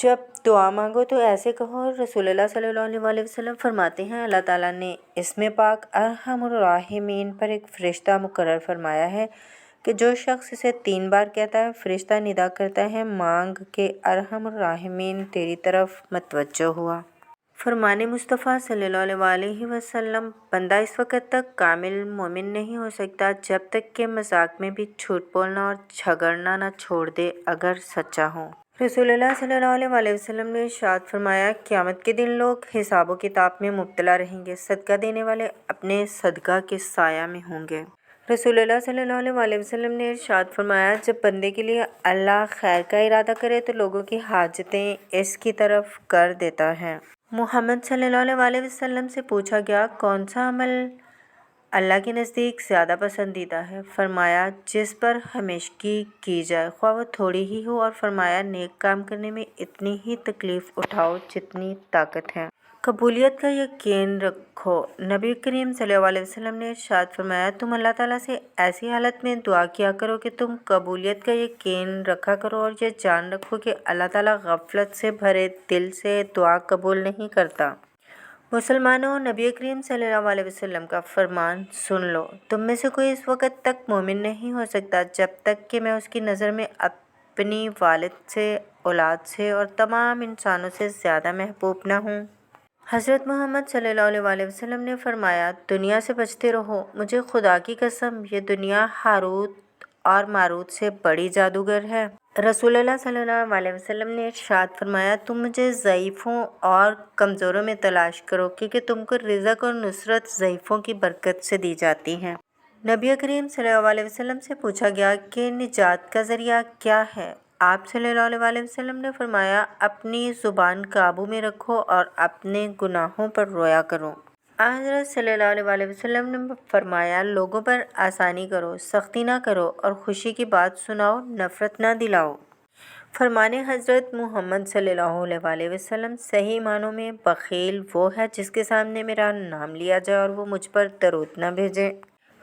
جب دعا مانگو تو ایسے کہو۔ رسول اللہ صلی اللہ علیہ وسلم فرماتے ہیں اللہ تعالیٰ نے اسم پاک ارحم الراحمین پر ایک فرشتہ مقرر فرمایا ہے کہ جو شخص اسے 3 بار کہتا ہے فرشتہ ندا کرتا ہے مانگ کہ ارحم الراحمین تیری طرف متوجہ ہوا۔ فرمان مصطفیٰ صلی اللہ علیہ وسلم بندہ اس وقت تک کامل مومن نہیں ہو سکتا جب تک کہ مذاق میں بھی جھوٹ بولنا اور جھگڑنا نہ چھوڑ دے اگر سچا ہو۔ رسول اللہ صلی اللہ علیہ وسلم نے ارشاد فرمایا قیامت کے دن لوگ حساب و کتاب میں مبتلا رہیں گے، صدقہ دینے والے اپنے صدقہ کے سایہ میں ہوں گے۔ رسول اللہ صلی اللہ علیہ وسلم نے ارشاد فرمایا جب بندے کے لیے اللہ خیر کا ارادہ کرے تو لوگوں کی حاجتیں اس کی طرف کر دیتا ہے۔ محمد صلی اللہ علیہ وسلم سے پوچھا گیا کون سا عمل اللہ کے نزدیک زیادہ پسندیدہ ہے؟ فرمایا جس پر ہمیشگی کی جائے خواہ وہ تھوڑی ہی ہو، اور فرمایا نیک کام کرنے میں اتنی ہی تکلیف اٹھاؤ جتنی طاقت ہے۔ قبولیت کا یقین رکھو۔ نبی کریم صلی اللہ علیہ وسلم نے ارشاد فرمایا تم اللہ تعالیٰ سے ایسی حالت میں دعا کیا کرو کہ تم قبولیت کا یقین رکھا کرو اور یہ جان رکھو کہ اللہ تعالیٰ غفلت سے بھرے دل سے دعا قبول نہیں کرتا۔ مسلمانوں، نبی کریم صلی اللہ علیہ وسلم کا فرمان سن لو، تم میں سے کوئی اس وقت تک مومن نہیں ہو سکتا جب تک کہ میں اس کی نظر میں اپنی والد سے، اولاد سے اور تمام انسانوں سے زیادہ محبوب نہ ہوں۔ حضرت محمد صلی اللہ علیہ وسلم نے فرمایا دنیا سے بچتے رہو، مجھے خدا کی قسم یہ دنیا ہاروت اور ماروت سے بڑی جادوگر ہے۔ رسول اللہ صلی اللہ علیہ وسلم نے ارشاد فرمایا تم مجھے ضعیفوں اور کمزوروں میں تلاش کرو کیونکہ تم کو رزق اور نصرت ضعیفوں کی برکت سے دی جاتی ہے۔ نبی کریم صلی اللہ علیہ وسلم سے پوچھا گیا کہ نجات کا ذریعہ کیا ہے؟ آپ صلی اللہ علیہ وسلم نے فرمایا اپنی زبان قابو میں رکھو اور اپنے گناہوں پر رویا کرو۔ حضرت صلی اللہ علیہ وسلم نے فرمایا لوگوں پر آسانی کرو، سختی نہ کرو اور خوشی کی بات سناؤ، نفرت نہ دلاؤ۔ فرمان حضرت محمد صلی اللہ علیہ وسلم صحیح معنوں میں بخیل وہ ہے جس کے سامنے میرا نام لیا جائے اور وہ مجھ پر درود نہ بھیجے۔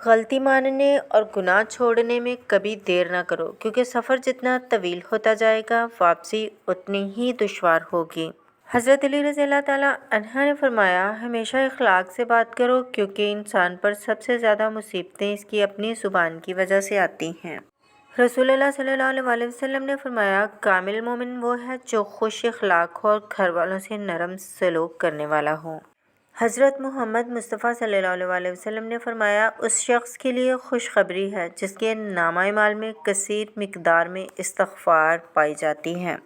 غلطی ماننے اور گناہ چھوڑنے میں کبھی دیر نہ کرو کیونکہ سفر جتنا طویل ہوتا جائے گا واپسی اتنی ہی دشوار ہوگی۔ حضرت علی رضی اللہ تعالیٰ عنہ نے فرمایا ہمیشہ اخلاق سے بات کرو کیونکہ انسان پر سب سے زیادہ مصیبتیں اس کی اپنی زبان کی وجہ سے آتی ہیں۔ رسول اللہ صلی اللہ علیہ وسلم نے فرمایا کامل مومن وہ ہے جو خوش اخلاق ہو اور گھر والوں سے نرم سلوک کرنے والا ہو۔ حضرت محمد مصطفیٰ صلی اللہ علیہ وسلم نے فرمایا اس شخص کے لیے خوشخبری ہے جس کے نامہ اعمال میں کثیر مقدار میں استغفار پائی جاتی ہے۔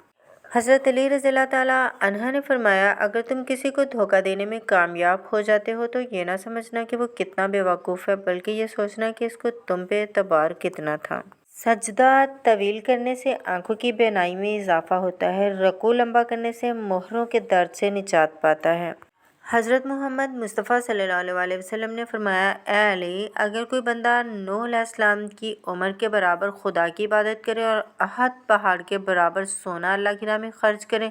حضرت علی رضی اللہ تعالیٰ عنہ نے فرمایا اگر تم کسی کو دھوکہ دینے میں کامیاب ہو جاتے ہو تو یہ نہ سمجھنا کہ وہ کتنا بے وقوف ہے بلکہ یہ سوچنا کہ اس کو تم پہ اعتبار کتنا تھا۔ سجدہ طویل کرنے سے آنکھوں کی بینائی میں اضافہ ہوتا ہے، رکوع لمبا کرنے سے مہروں کے درد سے نجات پاتا ہے۔ حضرت محمد مصطفیٰ صلی اللہ علیہ وسلم نے فرمایا اے علی اگر کوئی بندہ نوح علیہ السلام کی عمر کے برابر خدا کی عبادت کرے اور احد پہاڑ کے برابر سونا اللہ کی راہ میں خرچ کرے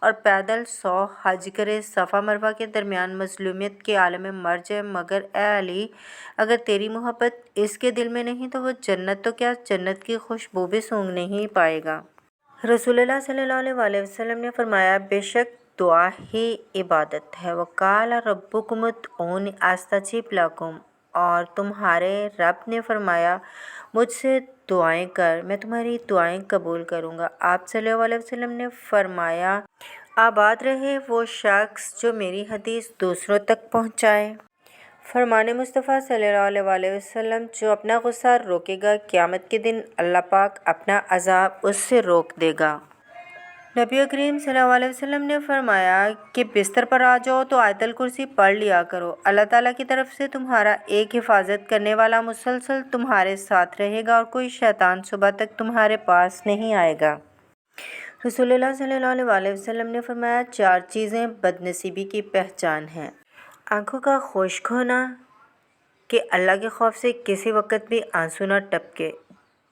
اور پیدل 100 حج کرے، صفا مروہ کے درمیان مظلومیت کے عالم میں مر جائے، مگر اے علی اگر تیری محبت اس کے دل میں نہیں تو وہ جنت تو کیا جنت کی خوشبو بھی سونگھ نہیں پائے گا۔ رسول اللہ صلی اللہ علیہ وسلم نے فرمایا بے شک دعا ہی عبادت ہے۔ وقال ربکم ادعونی استجب لکم، اور تمہارے رب نے فرمایا مجھ سے دعائیں کر میں تمہاری دعائیں قبول کروں گا۔ آپ صلی اللہ علیہ وسلم نے فرمایا آباد رہے وہ شخص جو میری حدیث دوسروں تک پہنچائے۔ فرمان مصطفیٰ صلی اللہ علیہ وسلم جو اپنا غصہ روکے گا قیامت کے دن اللہ پاک اپنا عذاب اس سے روک دے گا۔ نبی کریم صلی اللہ علیہ وسلم نے فرمایا کہ بستر پر آ جاؤ تو آیت الکرسی پڑھ لیا کرو، اللہ تعالیٰ کی طرف سے تمہارا ایک حفاظت کرنے والا مسلسل تمہارے ساتھ رہے گا اور کوئی شیطان صبح تک تمہارے پاس نہیں آئے گا۔ رسول اللہ صلی اللہ علیہ وسلم نے فرمایا 4 چیزیں بد نصیبی کی پہچان ہیں۔ آنکھوں کا خشک ہونا کہ اللہ کے خوف سے کسی وقت بھی آنسو نہ ٹپکے،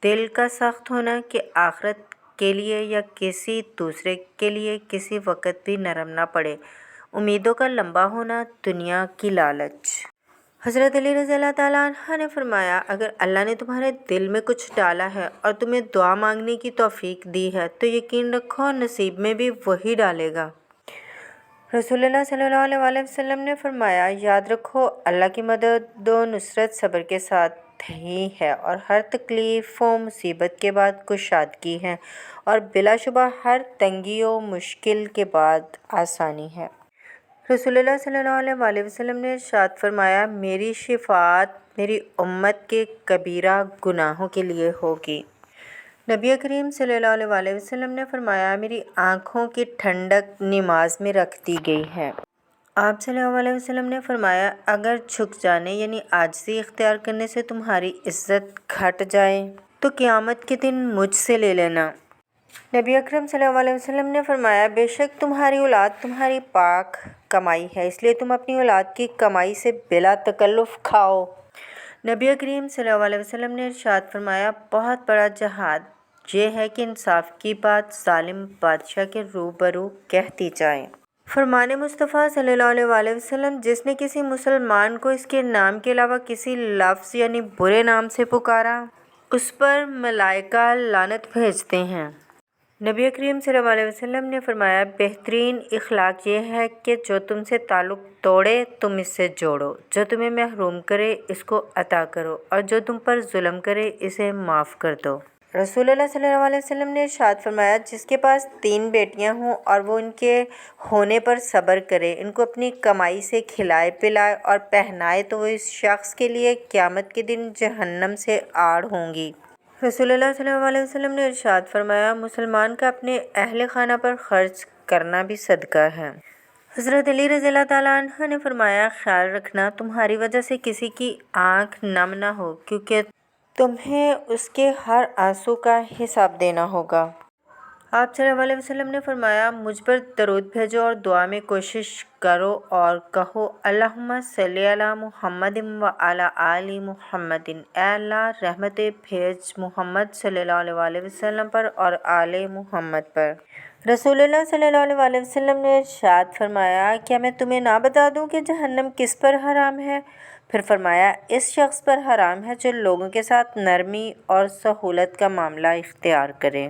دل کا سخت ہونا کہ آخرت کے لیے یا کسی دوسرے کے لیے کسی وقت بھی نرم نہ پڑے، امیدوں کا لمبا ہونا، دنیا کی لالچ۔ حضرت علی رضی اللہ تعالیٰ عنہ نے فرمایا اگر اللہ نے تمہارے دل میں کچھ ڈالا ہے اور تمہیں دعا مانگنے کی توفیق دی ہے تو یقین رکھو نصیب میں بھی وہی ڈالے گا۔ رسول اللہ صلی اللہ علیہ وآلہ وسلم نے فرمایا یاد رکھو اللہ کی مدد و نصرت صبر کے ساتھ ہی ہے اور ہر تکلیف و مصیبت کے بعد کشادگی ہے اور بلا شبہ ہر تنگی و مشکل کے بعد آسانی ہے۔ رسول اللہ صلی اللہ علیہ وآلہ وسلم نے ارشاد فرمایا میری شفاعت میری امت کے کبیرہ گناہوں کے لیے ہوگی۔ نبی کریم صلی اللہ علیہ وآلہ وسلم نے فرمایا میری آنکھوں کی ٹھنڈک نماز میں رکھ دی گئی ہے۔ آپ صلی اللہ علیہ وسلم نے فرمایا اگر جھک جانے یعنی عاجزی اختیار کرنے سے تمہاری عزت گھٹ جائے تو قیامت کے دن مجھ سے لے لینا۔ نبی اکرم صلی اللہ علیہ وسلم نے فرمایا بے شک تمہاری اولاد تمہاری پاک کمائی ہے اس لیے تم اپنی اولاد کی کمائی سے بلا تکلف کھاؤ۔ نبی کریم صلی اللہ علیہ وسلم نے ارشاد فرمایا بہت بڑا جہاد یہ ہے کہ انصاف کی بات ظالم بادشاہ کے روبرو کہہ دی جائے۔ فرمان مصطفیٰ صلی اللہ علیہ وآلہ وسلم جس نے کسی مسلمان کو اس کے نام کے علاوہ کسی لفظ یعنی برے نام سے پکارا اس پر ملائکہ لعنت بھیجتے ہیں۔ نبی کریم صلی اللہ علیہ وسلم نے فرمایا بہترین اخلاق یہ ہے کہ جو تم سے تعلق توڑے تم اس سے جوڑو، جو تمہیں محروم کرے اس کو عطا کرو اور جو تم پر ظلم کرے اسے معاف کر دو۔ رسول اللہ صلی اللہ علیہ وسلم نے ارشاد فرمایا جس کے پاس 3 بیٹیاں ہوں اور وہ ان کے ہونے پر صبر کرے ان کو اپنی کمائی سے کھلائے پلائے اور پہنائے تو وہ اس شخص کے لیے قیامت کے دن جہنم سے آڑ ہوں گی۔ رسول اللہ صلی اللہ علیہ وسلم نے ارشاد فرمایا مسلمان کا اپنے اہل خانہ پر خرچ کرنا بھی صدقہ ہے۔ حضرت علی رضی اللہ تعالیٰ عنہ نے فرمایا خیال رکھنا تمہاری وجہ سے کسی کی آنکھ نم نہ ہو کیونکہ تمہیں اس کے ہر آنسو کا حساب دینا ہوگا۔ آپ صلی اللہ علیہ وسلم نے فرمایا مجھ پر درود بھیجو اور دعا میں کوشش کرو اور کہو اللہم صلی علی محمد و علی آل محمد اے اللہ رحمت بھیج محمد صلی اللہ علیہ وآلہ وسلم پر اور آل محمد پر۔ رسول اللہ صلی اللہ علیہ وآلہ وسلم نے ارشاد فرمایا کیا میں تمہیں نہ بتا دوں کہ جہنم کس پر حرام ہے؟ پھر فرمایا اس شخص پر حرام ہے جو لوگوں کے ساتھ نرمی اور سہولت کا معاملہ اختیار کرے۔